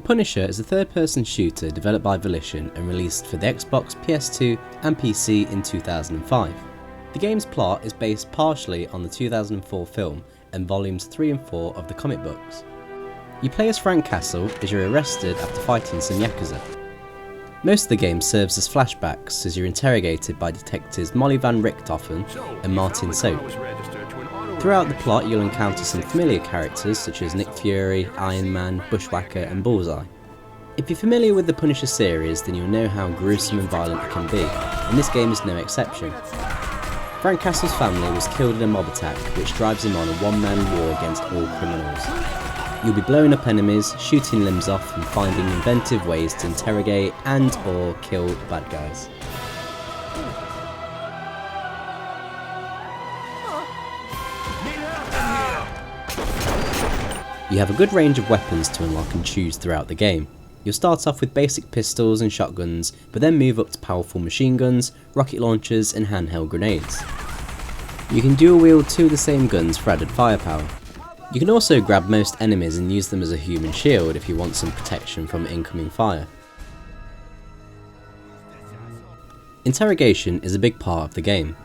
Punisher is a third-person shooter developed by Volition and released for the Xbox, PS2 and PC in 2005. The game's plot is based partially on the 2004 film and volumes 3 and 4 of the comic books. You play as Frank Castle as you're arrested after fighting some Yakuza. Most of the game serves as flashbacks as you're interrogated by detectives Molly Van Richthofen and Martin Soap. Throughout the plot you'll encounter some familiar characters such as Nick Fury, Iron Man, Bushwhacker and Bullseye. If you're familiar with the Punisher series then you'll know how gruesome and violent it can be, and this game is no exception. Frank Castle's family was killed in a mob attack which drives him on a one-man war against all criminals. You'll be blowing up enemies, shooting limbs off and finding inventive ways to interrogate and or kill bad guys. You have a good range of weapons to unlock and choose throughout the game. You'll start off with basic pistols and shotguns, but then move up to powerful machine guns, rocket launchers and handheld grenades. You can dual wield 2 of the same guns for added firepower. You can also grab most enemies and use them as a human shield if you want some protection from incoming fire. Interrogation is a big part of the game.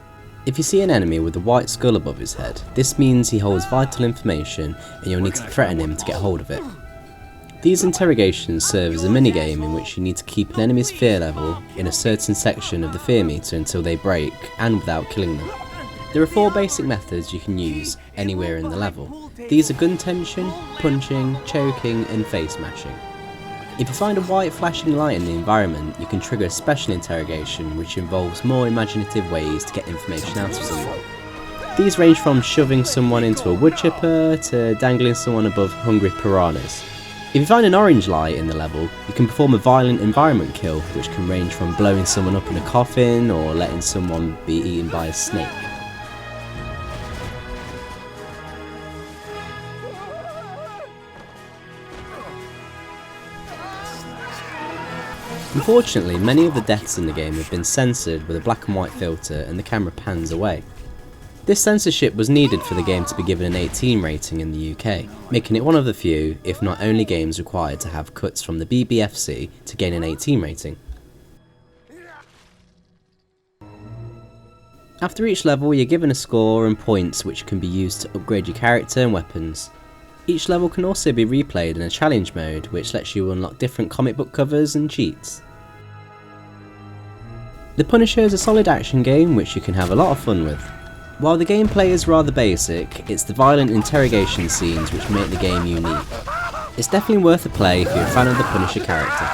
If you see an enemy with a white skull above his head, this means he holds vital information and you'll need to threaten him to get hold of it. These interrogations serve as a minigame in which you need to keep an enemy's fear level in a certain section of the fear meter until they break and without killing them. There are 4 basic methods you can use anywhere in the level. These are gun tension, punching, choking and face mashing. If you find a white flashing light in the environment, you can trigger a special interrogation which involves more imaginative ways to get information out of someone. These range from shoving someone into a wood chipper to dangling someone above hungry piranhas. If you find an orange light in the level, you can perform a violent environment kill which can range from blowing someone up in a coffin or letting someone be eaten by a snake. Unfortunately, many of the deaths in the game have been censored with a black and white filter and the camera pans away. This censorship was needed for the game to be given an 18 rating in the UK, making it one of the few, if not only games required to have cuts from the BBFC to gain an 18 rating. After each level you're given a score and points which can be used to upgrade your character and weapons. Each level can also be replayed in a challenge mode which lets you unlock different comic book covers and cheats. The Punisher is a solid action game which you can have a lot of fun with. While the gameplay is rather basic, it's the violent interrogation scenes which make the game unique. It's definitely worth a play if you're a fan of the Punisher character.